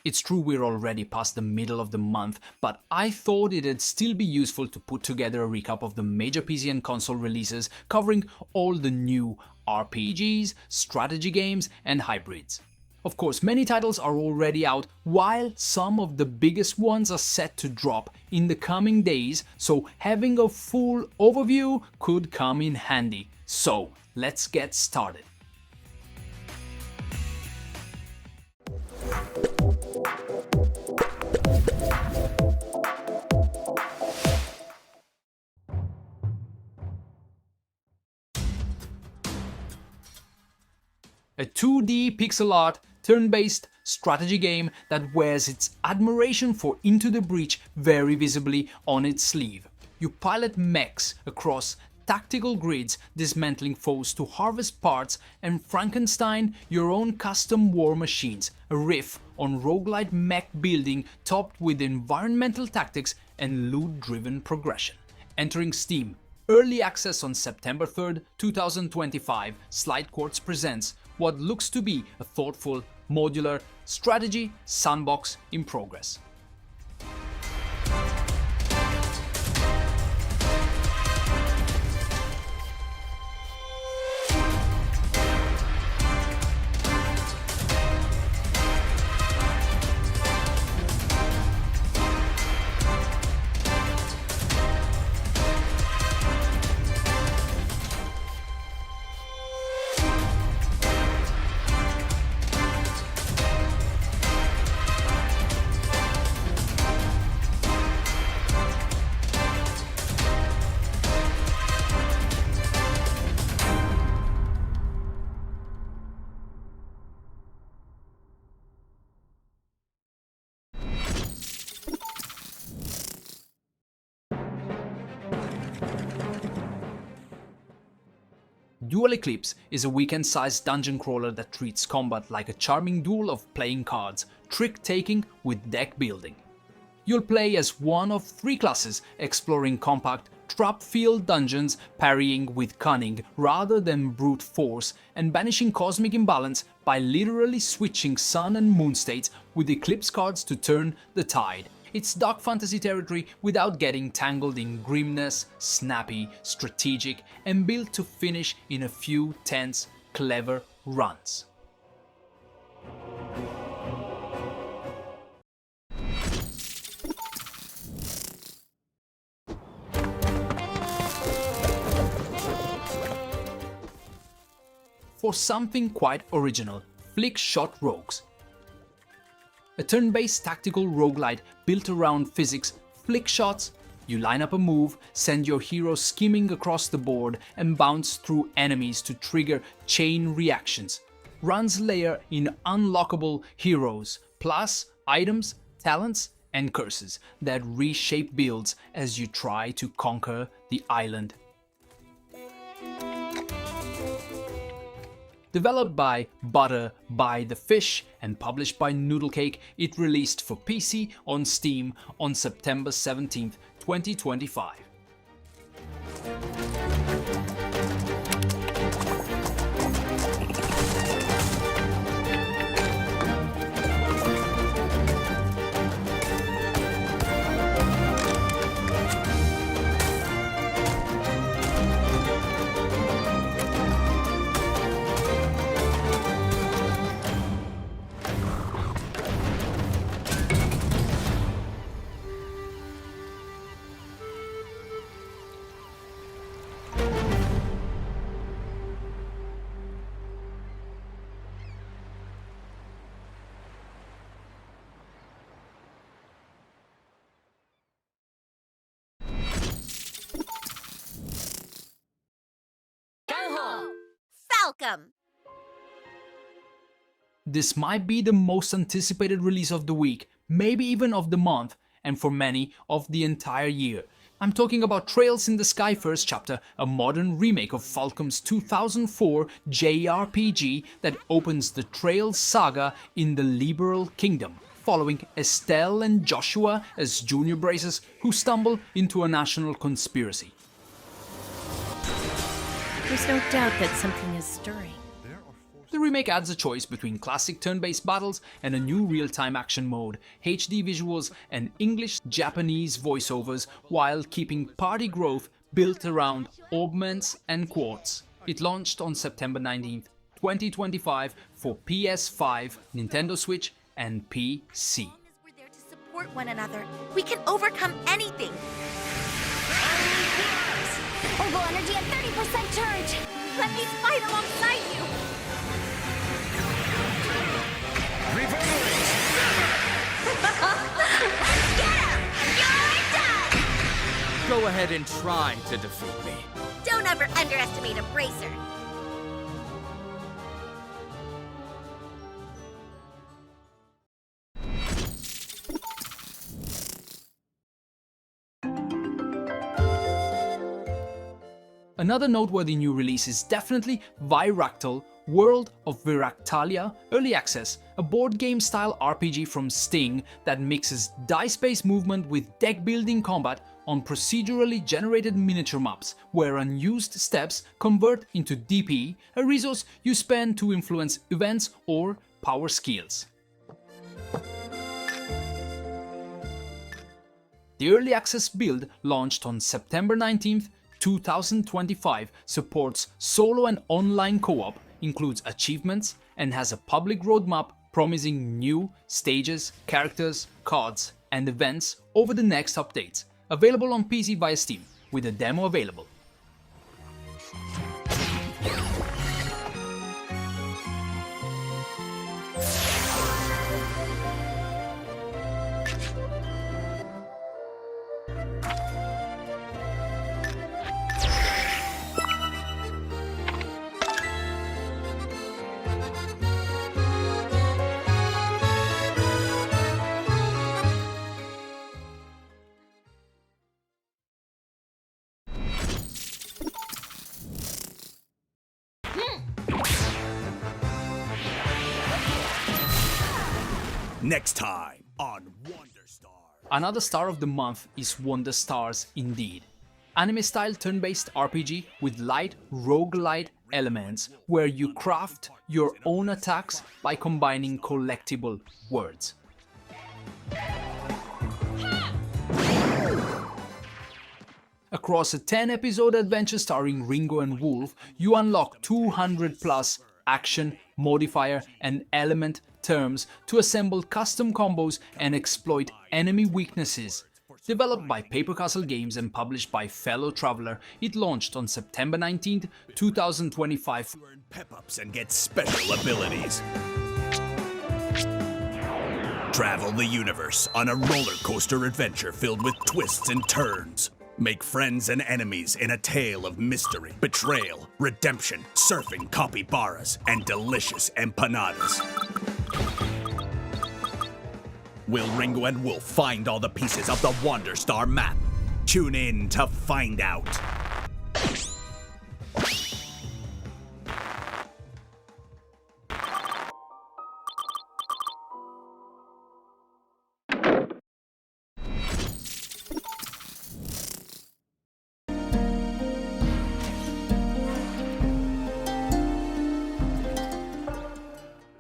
It's true we're already past the middle of the month, but I thought it'd still be useful to put together a recap of the major PC and console releases covering all the new RPGs, strategy games and hybrids. Of course, many titles are already out, while some of the biggest ones are set to drop in the coming days, so having a full overview could come in handy. So, let's get started. A 2D pixel art, turn-based strategy game that wears its admiration for Into the Breach very visibly on its sleeve. You pilot mechs across tactical grids, dismantling foes to harvest parts and Frankenstein your own custom war machines, a riff on roguelite mech building topped with environmental tactics and loot-driven progression. Entering Steam. Early access on September 3rd, 2025, Slide Quartz presents what looks to be a thoughtful, modular strategy sandbox in progress. Dual Eclipse is a weekend-sized dungeon crawler that treats combat like a charming duel of playing cards, trick-taking with deck building. You'll play as one of 3 classes, exploring compact, trap-filled dungeons, parrying with cunning rather than brute force, and banishing cosmic imbalance by literally switching sun and moon states with Eclipse cards to turn the tide. It's dark fantasy territory without getting tangled in grimness, snappy, strategic, and built to finish in a few tense, clever runs. For something quite original, Flick Shot Rogues. A turn-based tactical roguelite built around physics, flick shots. You line up a move, send your hero skimming across the board and bounce through enemies to trigger chain reactions. Runs layer in unlockable heroes, plus items, talents and curses that reshape builds as you try to conquer the island. Developed by Butter by the Fish and published by Noodlecake, it released for PC on Steam on September 17th, 2025. Welcome! This might be the most anticipated release of the week, maybe even of the month, and for many, of the entire year. I'm talking about Trails in the Sky First Chapter, a modern remake of Falcom's 2004 JRPG that opens the Trails saga in the Liberal Kingdom, following Estelle and Joshua as junior braces who stumble into a national conspiracy. There's no doubt that something is stirring. The remake adds a choice between classic turn-based battles and a new real-time action mode, HD visuals and English-Japanese voiceovers while keeping party growth built around augments and quartz. It launched on September 19th, 2025 for PS5, Nintendo Switch and PC. We're there to support one another. We can overcome anything. Orbital energy at 30% charge. Let me fight alongside you. Reverberate! Get him! You're done! Go ahead and try to defeat me. Don't ever underestimate a bracer. Another noteworthy new release is definitely VIractal World of Viractalia Early Access, a board game style RPG from Sting that mixes dice-based movement with deck-building combat on procedurally generated miniature maps, where unused steps convert into DP, a resource you spend to influence events or power skills. The Early Access build launched on September 19th, 2025, supports solo and online co-op, includes achievements, and has a public roadmap promising new stages, characters, cards, and events over the next updates. Available on PC via Steam, with a demo available. Next time on Wonder Star. Another star of the month is Wonder Stars indeed. Anime-style turn-based RPG with light roguelite elements where you craft your own attacks by combining collectible words. Across a 10-episode adventure starring Ringo and Wolf, you unlock 200 plus action, modifier, and element terms to assemble custom combos and exploit enemy weaknesses. Developed by Paper Castle Games and published by Fellow Traveler, it launched on September 19th, 2025. Learn pep-ups and get special abilities. Travel the universe on a roller coaster adventure filled with twists and turns. Make friends and enemies in a tale of mystery, betrayal, redemption, surfing capybaras, and delicious empanadas. Will Ringo and Wolf find all the pieces of the Wonder Star map? Tune in to find out.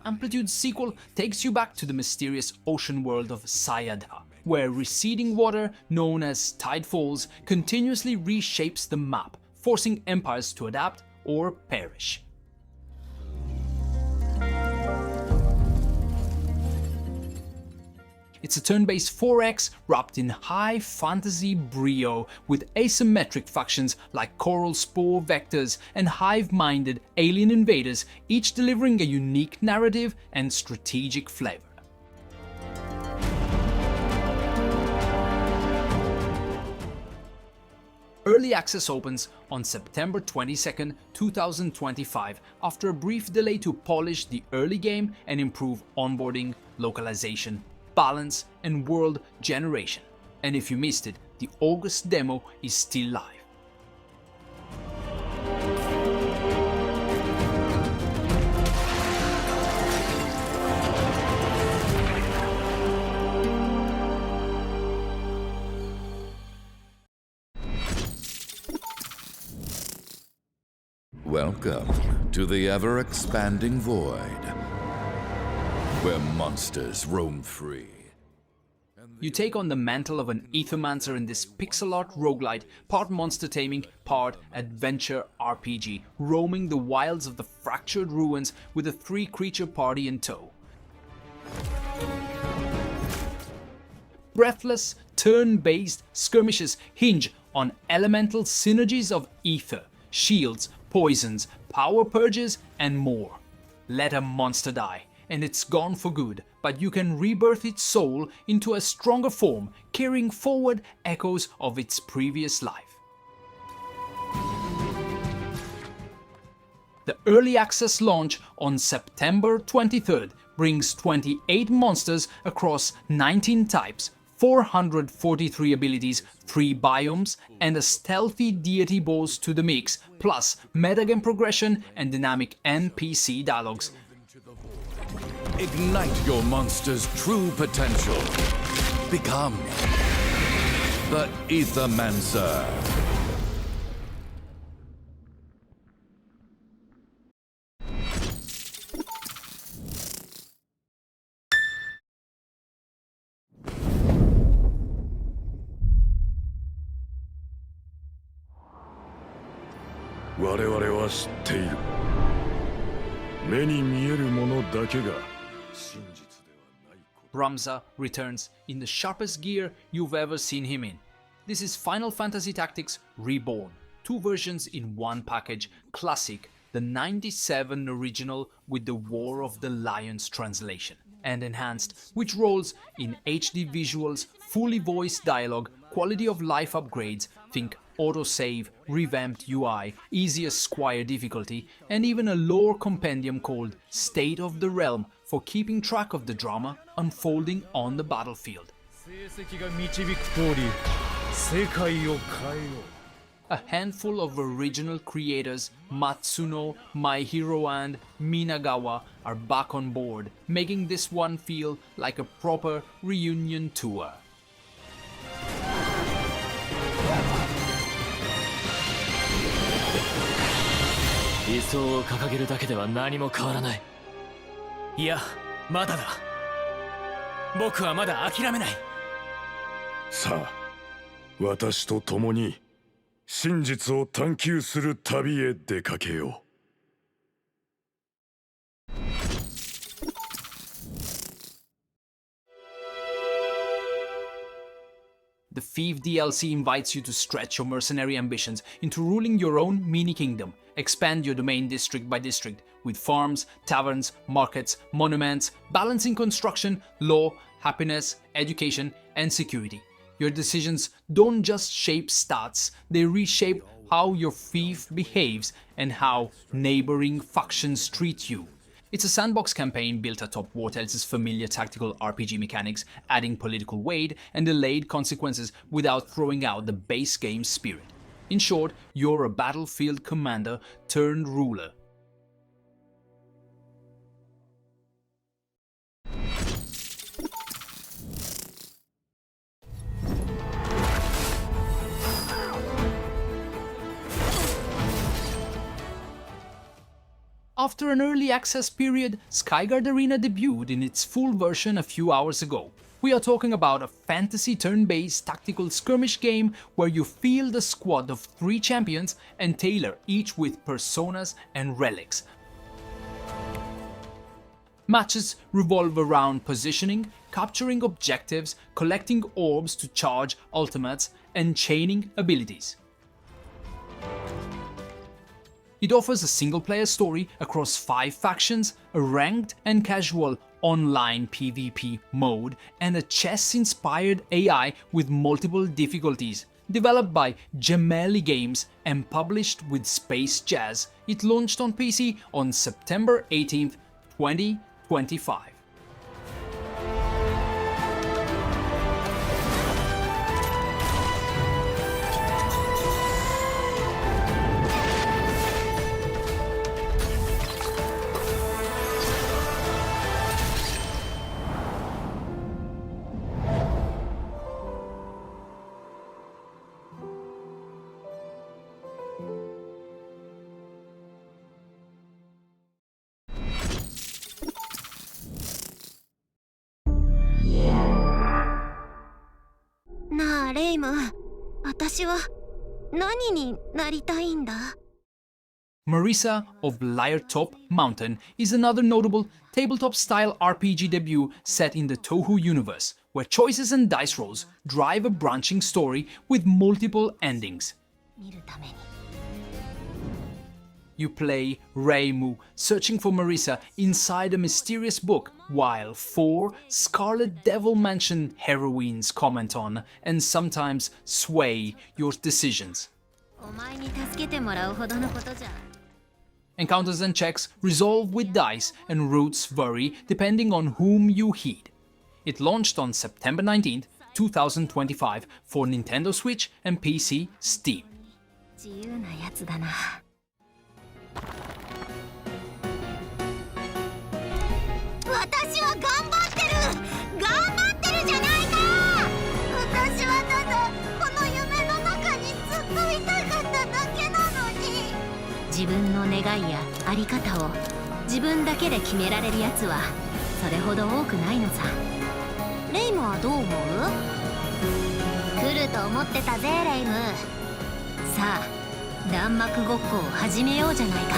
Amplitude's sequel takes you back to the mysterious ocean world of Sayada, where receding water, known as tide falls, continuously reshapes the map, forcing empires to adapt or perish. It's a turn-based 4X wrapped in high fantasy brio with asymmetric factions like coral spore vectors and hive-minded alien invaders, each delivering a unique narrative and strategic flavor. Early access opens on September 22nd, 2025, after a brief delay to polish the early game and improve onboarding, localization, balance, and world generation. And if you missed it, the August demo is still live. Welcome to the ever-expanding void, where monsters roam free. You take on the mantle of an Aethermancer in this pixel art roguelite, part monster taming, part adventure RPG, roaming the wilds of the fractured ruins with a 3-creature party in tow. Breathless, turn-based skirmishes hinge on elemental synergies of ether, shields, poisons, power purges, and more. Let a monster die, and it's gone for good, but you can rebirth its soul into a stronger form, carrying forward echoes of its previous life. The early access launch on September 23rd brings 28 monsters across 19 types, 443 abilities, 3 biomes, and a stealthy deity boss to the mix, plus metagame progression and dynamic NPC dialogues. Ignite your monster's true potential. Become the Aethermancer. Ramza returns in the sharpest gear you've ever seen him in. This is Final Fantasy Tactics Reborn, 2 versions in one package, Classic, the 97 original with the War of the Lions translation, and Enhanced, which rolls in HD visuals, fully voiced dialogue, quality of life upgrades, think autosave, revamped UI, easier squire difficulty, and even a lore compendium called State of the Realm for keeping track of the drama unfolding on the battlefield. A handful of original creators, Matsuno, My Hero and Minagawa, are back on board, making this one feel like a proper reunion tour. The Fief DLC invites you to stretch your mercenary ambitions into ruling your own mini-kingdom. Expand your domain district by district, with farms, taverns, markets, monuments, balancing construction, law, happiness, education, and security. Your decisions don't just shape stats, they reshape how your fief behaves and how neighboring factions treat you. It's a sandbox campaign built atop Wartales' familiar tactical RPG mechanics, adding political weight and delayed consequences without throwing out the base game spirit. In short, you're a battlefield commander turned ruler. After an early access period, Skygard Arena debuted in its full version a few hours ago. We are talking about a fantasy turn-based tactical skirmish game where you field a squad of 3 champions and tailor each with personas and relics. Matches revolve around positioning, capturing objectives, collecting orbs to charge ultimates, and chaining abilities. It offers a single-player story across 5 factions, a ranked and casual online PvP mode, and a chess-inspired AI with multiple difficulties. Developed by Gemelli Games and published with Space Jazz, it launched on PC on September 18th, 2025. ム、私は何になりたいんだ? Marisa of Liartop Mountain is another notable tabletop-style RPG debut set in the Touhou universe, where choices and dice rolls drive a branching story with multiple endings. 見るために。 You play Reimu, searching for Marisa inside a mysterious book, while 4 Scarlet Devil Mansion heroines comment on and sometimes sway your decisions. お前に助けてもらうほどのことじゃ。 Encounters and checks resolve with dice, and routes vary depending on whom you heed. It launched on September 19th, 2025 for Nintendo Switch and PC Steam. 自由なやつだな。 私は頑張ってるじゃないか。私はただこの夢の中にずっといたかっただけなのに。自分の願いやあり方を自分だけで決められるやつはそれほど多くないのさ。レイムはどう思う？来ると思ってたぜ、レイム。さあ、弾幕ごっこを始めようじゃないか。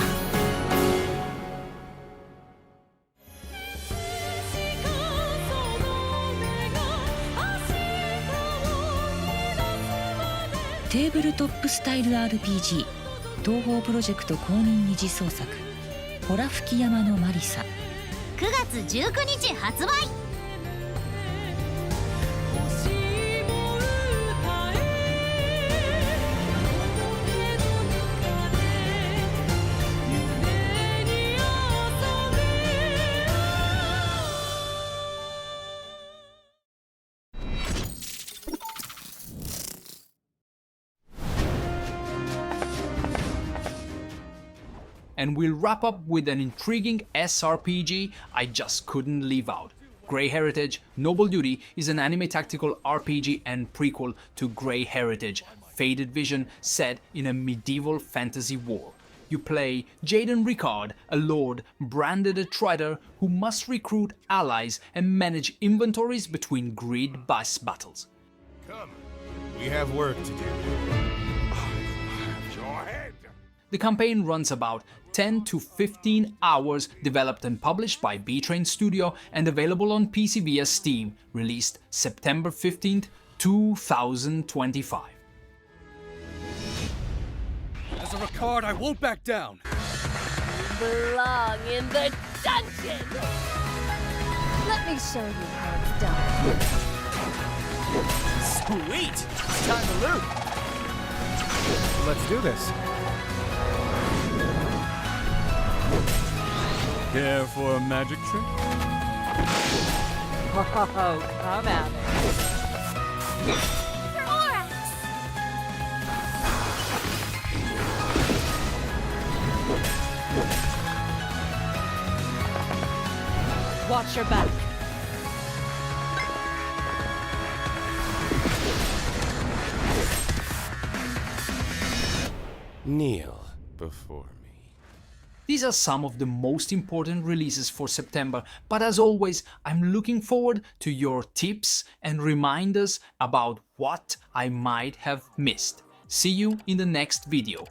テーブルトップスタイル RPG 東宝プロジェクト公認二次創作ホラ吹山のマリサ9月19日発売。 And we'll wrap up with an intriguing SRPG I just couldn't leave out. Grey Heritage Noble Duty is an anime tactical RPG and prequel to Grey Heritage Faded Vision set in a medieval fantasy war. You play Jaden Ricard, a lord branded a traitor who must recruit allies and manage inventories between grid bus battles. Come, we have work to do. Your head. The campaign runs about 10 to 15 hours, developed and published by B-Train Studio and available on PC via Steam, released September 15th, 2025. As a Ricard, I won't back down. Belong in the dungeon! Let me show you how it's done. Sweet! Time to loot! Let's do this. Care for a magic trick? Oh, come at it. Watch your back. Kneel before me. These are some of the most important releases for September, but as always, I'm looking forward to your tips and reminders about what I might have missed. See you in the next video.